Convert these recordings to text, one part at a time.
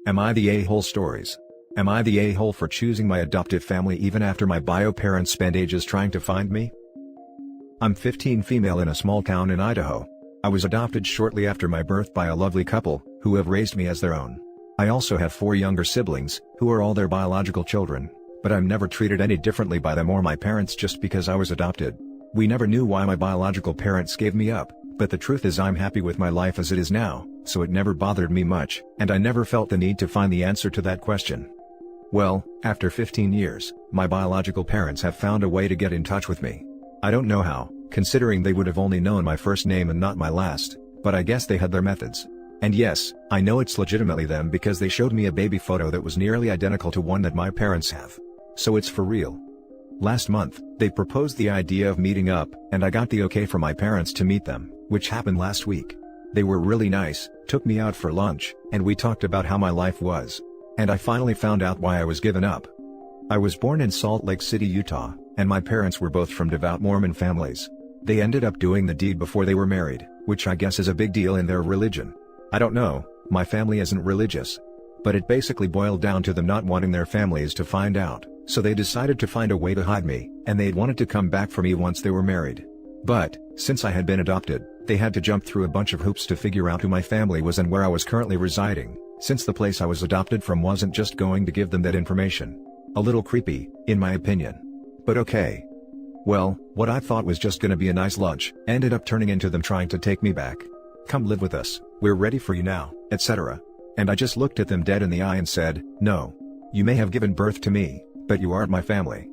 Am I the a-hole stories? Am I the a-hole for choosing my adoptive family even after my bio parents spent ages trying to find me? I'm 15, female in a small town in Idaho. I was adopted shortly after my birth by a lovely couple, who have raised me as their own. I also have 4 younger siblings, who are all their biological children, but I'm never treated any differently by them or my parents just because I was adopted. We never knew why my biological parents gave me up, but the truth is I'm happy with my life as it is now, so it never bothered me much, and I never felt the need to find the answer to that question. Well, after 15 years, my biological parents have found a way to get in touch with me. I don't know how, considering they would have only known my first name and not my last, but I guess they had their methods. And yes, I know it's legitimately them because they showed me a baby photo that was nearly identical to one that my parents have. So it's for real. Last month, they proposed the idea of meeting up, and I got the okay from my parents to meet them, which happened last week. They were really nice, took me out for lunch, and we talked about how my life was. And I finally found out why I was given up. I was born in Salt Lake City, Utah, and my parents were both from devout Mormon families. They ended up doing the deed before they were married, which I guess is a big deal in their religion. I don't know, my family isn't religious. But it basically boiled down to them not wanting their families to find out, so they decided to find a way to hide me, and they'd wanted to come back for me once they were married. But, since I had been adopted, they had to jump through a bunch of hoops to figure out who my family was and where I was currently residing, since the place I was adopted from wasn't just going to give them that information. A little creepy, in my opinion. But okay. Well, what I thought was just gonna be a nice lunch, ended up turning into them trying to take me back. Come live with us, we're ready for you now, etc. And I just looked at them dead in the eye and said, no. You may have given birth to me, but you aren't my family.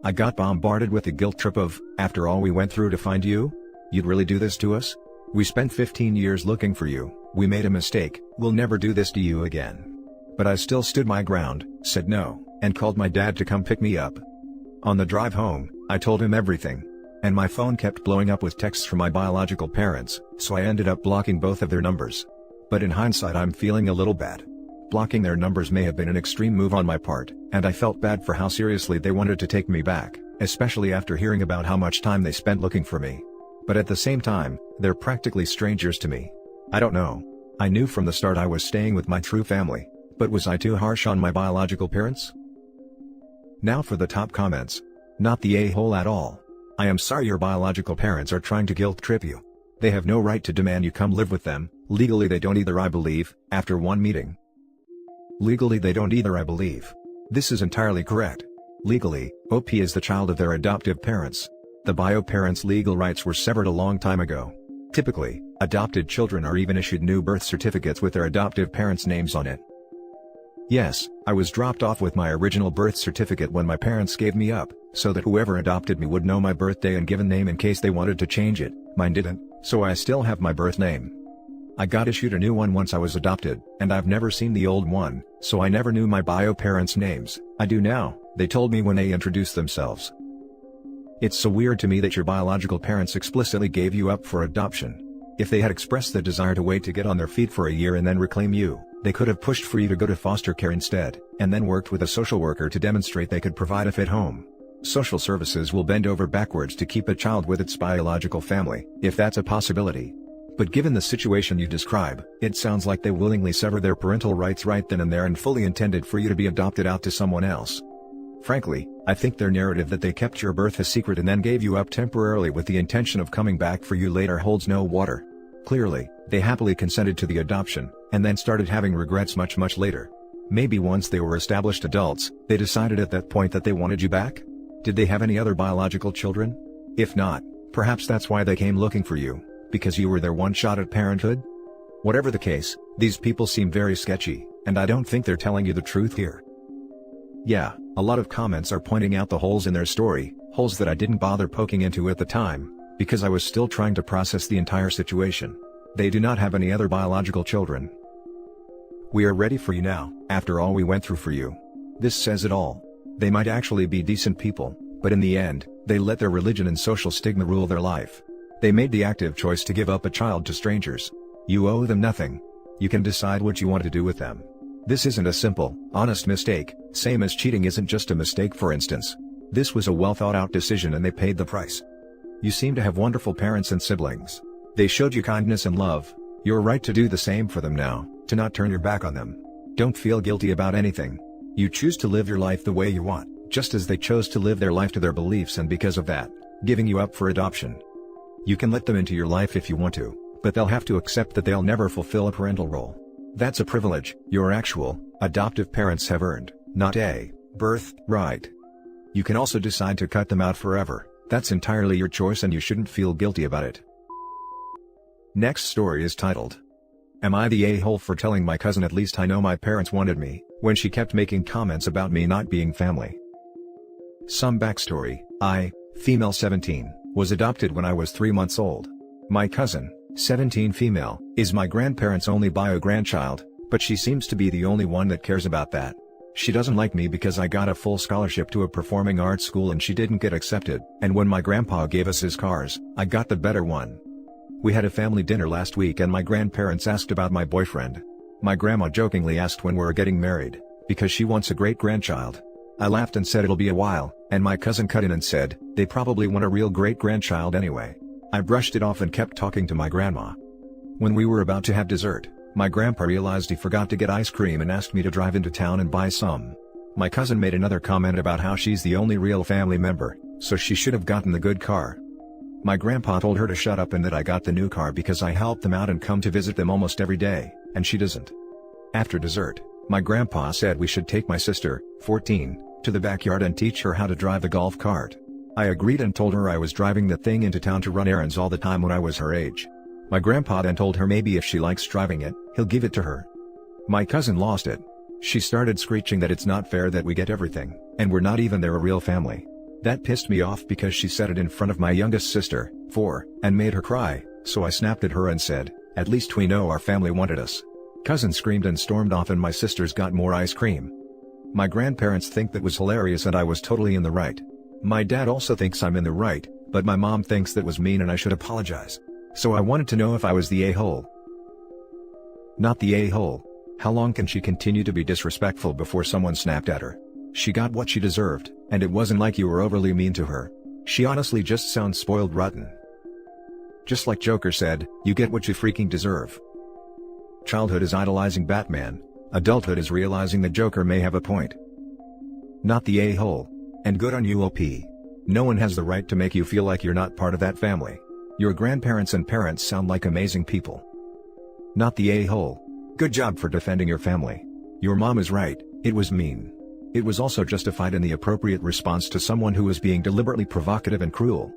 I got bombarded with the guilt trip of, after all we went through to find you? You'd really do this to us? We spent 15 years looking for you, we made a mistake, we'll never do this to you again. But I still stood my ground, said no, and called my dad to come pick me up. On the drive home, I told him everything. And my phone kept blowing up with texts from my biological parents, so I ended up blocking both of their numbers. But in hindsight I'm feeling a little bad. Blocking their numbers may have been an extreme move on my part, and I felt bad for how seriously they wanted to take me back, especially after hearing about how much time they spent looking for me. But at the same time, they're practically strangers to me. I don't know. I knew from the start I was staying with my true family, but was I too harsh on my biological parents? Now for the top comments. Not the a-hole at all. I am sorry your biological parents are trying to guilt trip you. They have no right to demand you come live with them, legally they don't either I believe, after one meeting. Legally they don't either I believe. This is entirely correct. Legally, OP is the child of their adoptive parents. The bio parents' legal rights were severed a long time ago. Typically, adopted children are even issued new birth certificates with their adoptive parents' names on it. Yes, I was dropped off with my original birth certificate when my parents gave me up, so that whoever adopted me would know my birthday and given name in case they wanted to change it. Mine didn't, so I still have my birth name. I got issued a new one once I was adopted, and I've never seen the old one, so I never knew my bio parents' names. I do now, they told me when they introduced themselves. It's so weird to me that your biological parents explicitly gave you up for adoption. If they had expressed the desire to wait to get on their feet for a year and then reclaim you, they could have pushed for you to go to foster care instead, and then worked with a social worker to demonstrate they could provide a fit home. Social services will bend over backwards to keep a child with its biological family, if that's a possibility. But given the situation you describe, it sounds like they willingly severed their parental rights right then and there and fully intended for you to be adopted out to someone else. Frankly, I think their narrative that they kept your birth a secret and then gave you up temporarily with the intention of coming back for you later holds no water. Clearly, they happily consented to the adoption, and then started having regrets much later. Maybe once they were established adults, they decided at that point that they wanted you back? Did they have any other biological children? If not, perhaps that's why they came looking for you, because you were their one shot at parenthood? Whatever the case, these people seem very sketchy, and I don't think they're telling you the truth here. Yeah, a lot of comments are pointing out the holes in their story, holes that I didn't bother poking into at the time, because I was still trying to process the entire situation. They do not have any other biological children. We are ready for you now, after all we went through for you. This says it all. They might actually be decent people, but in the end, they let their religion and social stigma rule their life. They made the active choice to give up a child to strangers. You owe them nothing. You can decide what you want to do with them. This isn't a simple, honest mistake, same as cheating isn't just a mistake for instance. This was a well thought out decision and they paid the price. You seem to have wonderful parents and siblings. They showed you kindness and love. You're right to do the same for them now, to not turn your back on them. Don't feel guilty about anything. You choose to live your life the way you want, just as they chose to live their life to their beliefs, and because of that, giving you up for adoption. You can let them into your life if you want to, but they'll have to accept that they'll never fulfill a parental role. That's a privilege your actual, adoptive parents have earned, not a birthright. You can also decide to cut them out forever. That's entirely your choice and you shouldn't feel guilty about it. Next story is titled, Am I the a-hole for telling my cousin at least I know my parents wanted me, when she kept making comments about me not being family? Some backstory: I, female 17, was adopted when I was 3 months old. My cousin, 17 female, is my grandparents' only bio-grandchild, but she seems to be the only one that cares about that. She doesn't like me because I got a full scholarship to a performing arts school and she didn't get accepted, and when my grandpa gave us his cars, I got the better one. We had a family dinner last week and my grandparents asked about my boyfriend. My grandma jokingly asked when we're getting married, because she wants a great-grandchild. I laughed and said it'll be a while, and my cousin cut in and said, they probably want a real great-grandchild anyway. I brushed it off and kept talking to my grandma. When we were about to have dessert, my grandpa realized he forgot to get ice cream and asked me to drive into town and buy some. My cousin made another comment about how she's the only real family member, so she should have gotten the good car. My grandpa told her to shut up and that I got the new car because I helped them out and come to visit them almost every day, and she doesn't. After dessert, my grandpa said we should take my sister, 14, to the backyard and teach her how to drive the golf cart. I agreed and told her I was driving the thing into town to run errands all the time when I was her age. My grandpa then told her maybe if she likes driving it, he'll give it to her. My cousin lost it. She started screeching that it's not fair that we get everything, and we're not even their real family. That pissed me off because she said it in front of my youngest sister, 4, and made her cry, so I snapped at her and said, at least we know our family wanted us. Cousin screamed and stormed off and my sisters got more ice cream. My grandparents think that was hilarious and I was totally in the right. My dad also thinks I'm in the right, but my mom thinks that was mean and I should apologize. So I wanted to know if I was the a-hole. Not the a-hole. How long can she continue to be disrespectful before someone snapped at her? She got what she deserved, and it wasn't like you were overly mean to her. She honestly just sounds spoiled rotten. Just like Joker said, you get what you freaking deserve. Childhood is idolizing Batman, adulthood is realizing the Joker may have a point. Not the a-hole. And good on you, OP. No one has the right to make you feel like you're not part of that family. Your grandparents and parents sound like amazing people. Not the a-hole. Good job for defending your family. Your mom is right, it was mean. It was also justified in the appropriate response to someone who was being deliberately provocative and cruel.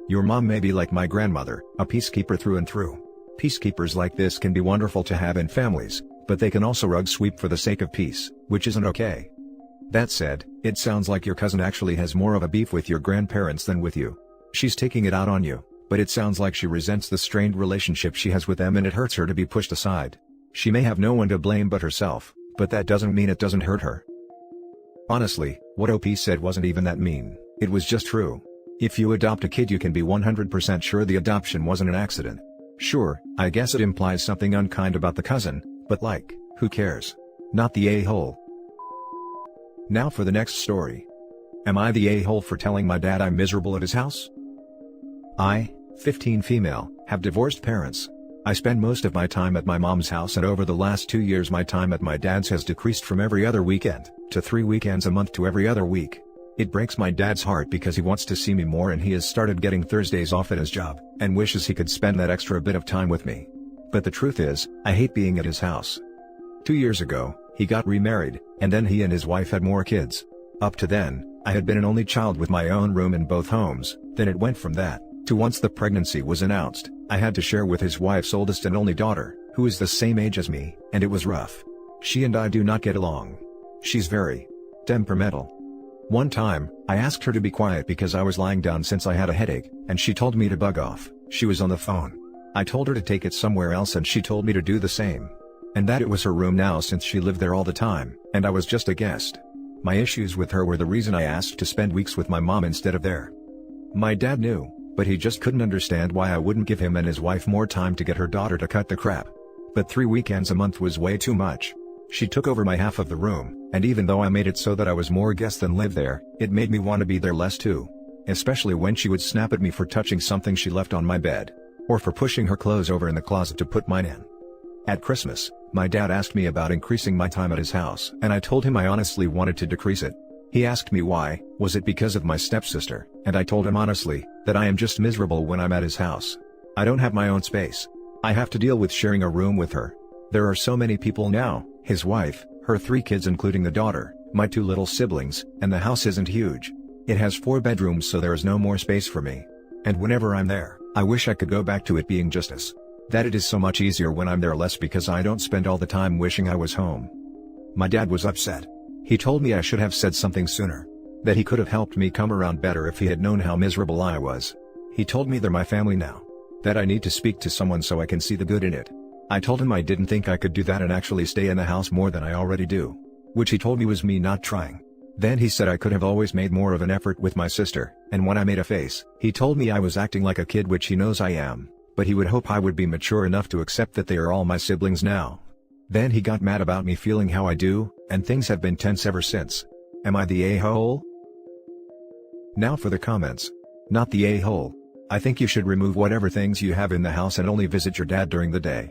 Your mom may be like my grandmother, a peacekeeper through and through. Peacekeepers like this can be wonderful to have in families, but they can also rug sweep for the sake of peace, which isn't okay. That said, it sounds like your cousin actually has more of a beef with your grandparents than with you. She's taking it out on you, but it sounds like she resents the strained relationship she has with them and it hurts her to be pushed aside. She may have no one to blame but herself, but that doesn't mean it doesn't hurt her. Honestly, what OP said wasn't even that mean, it was just true. If you adopt a kid you can be 100% sure the adoption wasn't an accident. Sure, I guess it implies something unkind about the cousin, but like, who cares? Not the a-hole. Now for the next story. Am I the a-hole for telling my dad I'm miserable at his house? I, 15 female, have divorced parents. I spend most of my time at my mom's house and over the last 2 years my time at my dad's has decreased from every other weekend, to 3 weekends a month to every other week. It breaks my dad's heart because he wants to see me more and he has started getting Thursdays off at his job, and wishes he could spend that extra bit of time with me. But the truth is, I hate being at his house. 2 years ago, he got remarried, and then he and his wife had more kids. Up to then, I had been an only child with my own room in both homes, then it went from that, to once the pregnancy was announced, I had to share with his wife's oldest and only daughter, who is the same age as me, and it was rough. She and I do not get along. She's very temperamental. One time, I asked her to be quiet because I was lying down since I had a headache, and she told me to bug off. She was on the phone. I told her to take it somewhere else and she told me to do the same. And that it was her room now since she lived there all the time, and I was just a guest. My issues with her were the reason I asked to spend weeks with my mom instead of there. My dad knew, but he just couldn't understand why I wouldn't give him and his wife more time to get her daughter to cut the crap. But 3 weekends a month was way too much. She took over my half of the room, and even though I made it so that I was more guest than live there, it made me want to be there less too. Especially when she would snap at me for touching something she left on my bed. Or for pushing her clothes over in the closet to put mine in. At Christmas, My dad asked me about increasing my time at his house, and I told him I honestly wanted to decrease it. He asked me why. Was it because of my stepsister? And I told him honestly, that I am just miserable when I'm at his house. I don't have my own space. I have to deal with sharing a room with her. There are so many people now, his wife, her 3 kids including the daughter, my 2 little siblings, and the house isn't huge. It has 4 bedrooms, so there is no more space for me. And whenever I'm there, I wish I could go back to it being just as that it is so much easier when I'm there less because I don't spend all the time wishing I was home. My dad was upset. He told me I should have said something sooner. That he could have helped me come around better if he had known how miserable I was. He told me they're my family now. That I need to speak to someone so I can see the good in it. I told him I didn't think I could do that and actually stay in the house more than I already do. Which he told me was me not trying. Then he said I could have always made more of an effort with my sister, and when I made a face, he told me I was acting like a kid, which he knows I am, but he would hope I would be mature enough to accept that they are all my siblings now. Then he got mad about me feeling how I do, and things have been tense ever since. Am I the a-hole? Now for the comments. Not the a-hole. I think you should remove whatever things you have in the house and only visit your dad during the day.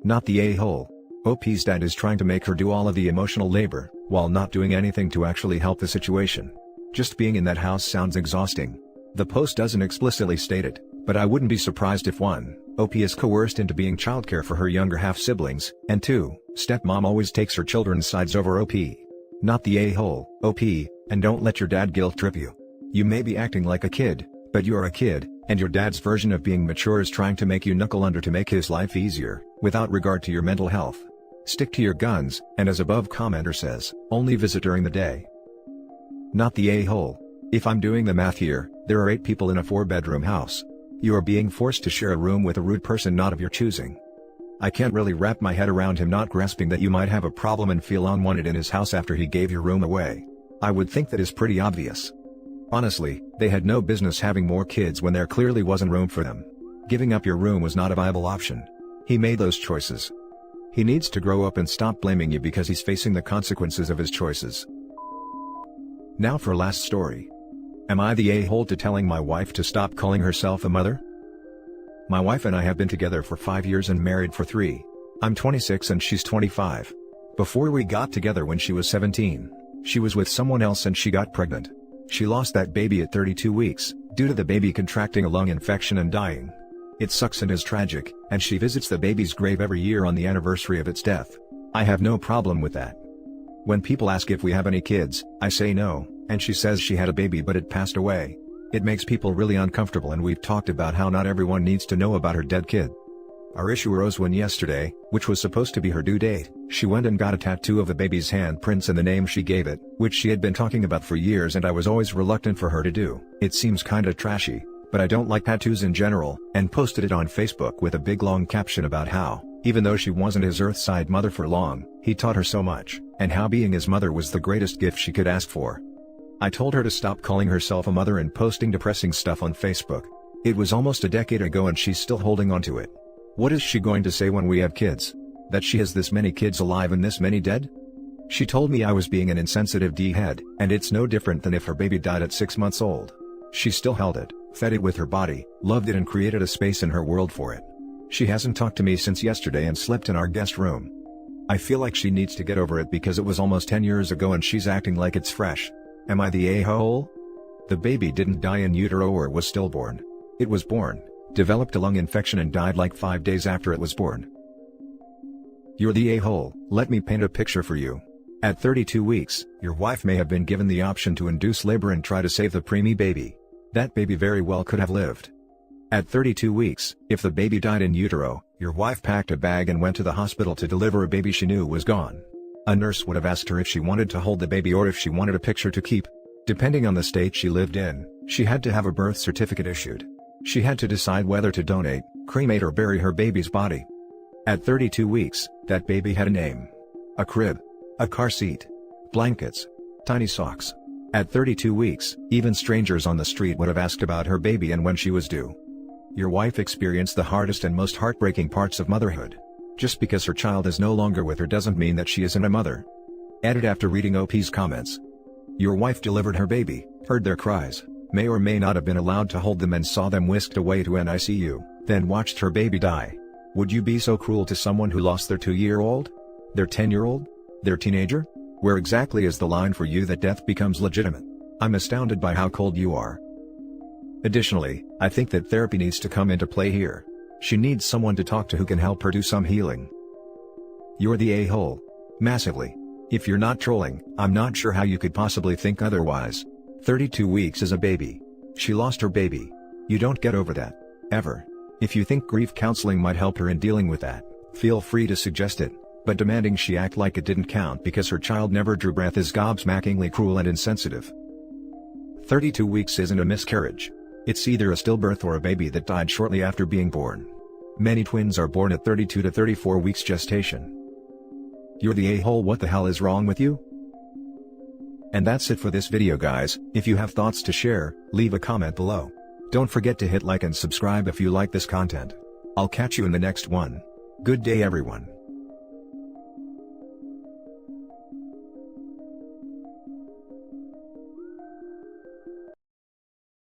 Not the a-hole. OP's dad is trying to make her do all of the emotional labor, while not doing anything to actually help the situation. Just being in that house sounds exhausting. The post doesn't explicitly state it, but I wouldn't be surprised if 1. OP is coerced into being childcare for her younger half-siblings, and 2. Stepmom always takes her children's sides over OP. Not the a-hole, OP, and don't let your dad guilt trip you. You may be acting like a kid, but you're a kid, and your dad's version of being mature is trying to make you knuckle under to make his life easier, without regard to your mental health. Stick to your guns, and as above commenter says, only visit during the day. Not the a-hole. If I'm doing the math here, there are 8 people in a 4-bedroom house. You are being forced to share a room with a rude person not of your choosing. I can't really wrap my head around him not grasping that you might have a problem and feel unwanted in his house after he gave your room away. I would think that is pretty obvious. Honestly, they had no business having more kids when there clearly wasn't room for them. Giving up your room was not a viable option. He made those choices. He needs to grow up and stop blaming you because he's facing the consequences of his choices. Now for last story. Am I the a-hole to telling my wife to stop calling herself a mother? My wife and I have been together for 5 years and married for 3. I'm 26 and she's 25. Before we got together when she was 17, she was with someone else and she got pregnant. She lost that baby at 32 weeks, due to the baby contracting a lung infection and dying. It sucks and is tragic, and she visits the baby's grave every year on the anniversary of its death. I have no problem with that. When people ask if we have any kids, I say no, and she says she had a baby but it passed away. It makes people really uncomfortable, and we've talked about how not everyone needs to know about her dead kid. Our issue arose when yesterday, which was supposed to be her due date, she went and got a tattoo of the baby's handprints and the name she gave it, which she had been talking about for years and I was always reluctant for her to do. It seems kinda trashy, but I don't like tattoos in general, and posted it on Facebook with a big long caption about how, even though she wasn't his earthside mother for long, he taught her so much, and how being his mother was the greatest gift she could ask for. I told her to stop calling herself a mother and posting depressing stuff on Facebook. It was almost a decade ago and she's still holding on to it. What is she going to say when we have kids? That she has this many kids alive and this many dead? She told me I was being an insensitive d-head, and it's no different than if her baby died at 6 months old. She still held it, fed it with her body, loved it and created a space in her world for it. She hasn't talked to me since yesterday and slept in our guest room. I feel like she needs to get over it because it was almost 10 years ago and she's acting like it's fresh. Am I the a-hole? The baby didn't die in utero or was stillborn. It was born, developed a lung infection and died like 5 days after it was born. You're the a-hole. Let me paint a picture for you. At 32 weeks, your wife may have been given the option to induce labor and try to save the preemie baby. That baby very well could have lived. At 32 weeks, if the baby died in utero, your wife packed a bag and went to the hospital to deliver a baby she knew was gone. A nurse would have asked her if she wanted to hold the baby or if she wanted a picture to keep. Depending on the state she lived in, she had to have a birth certificate issued. She had to decide whether to donate, cremate or bury her baby's body. At 32 weeks, that baby had a name. A crib. A car seat. Blankets. Tiny socks. At 32 weeks, even strangers on the street would have asked about her baby and when she was due. Your wife experienced the hardest and most heartbreaking parts of motherhood. Just because her child is no longer with her doesn't mean that she isn't a mother. Added after reading OP's comments. Your wife delivered her baby, heard their cries, may or may not have been allowed to hold them and saw them whisked away to an ICU, then watched her baby die. Would you be so cruel to someone who lost their 2-year-old? Their 10-year-old? Their teenager? Where exactly is the line for you that death becomes legitimate? I'm astounded by how cold you are. Additionally, I think that therapy needs to come into play here. She needs someone to talk to who can help her do some healing. You're the a-hole. Massively. If you're not trolling, I'm not sure how you could possibly think otherwise. 32 weeks is a baby. She lost her baby. You don't get over that. Ever. If you think grief counseling might help her in dealing with that, feel free to suggest it, but demanding she act like it didn't count because her child never drew breath is gobsmackingly cruel and insensitive. 32 weeks isn't a miscarriage. It's either a stillbirth or a baby that died shortly after being born. Many twins are born at 32 to 34 weeks gestation. You're the a-hole. What the hell is wrong with you? And that's it for this video, guys. If you have thoughts to share, leave a comment below. Don't forget to hit like and subscribe if you like this content. I'll catch you in the next one. Good day, everyone.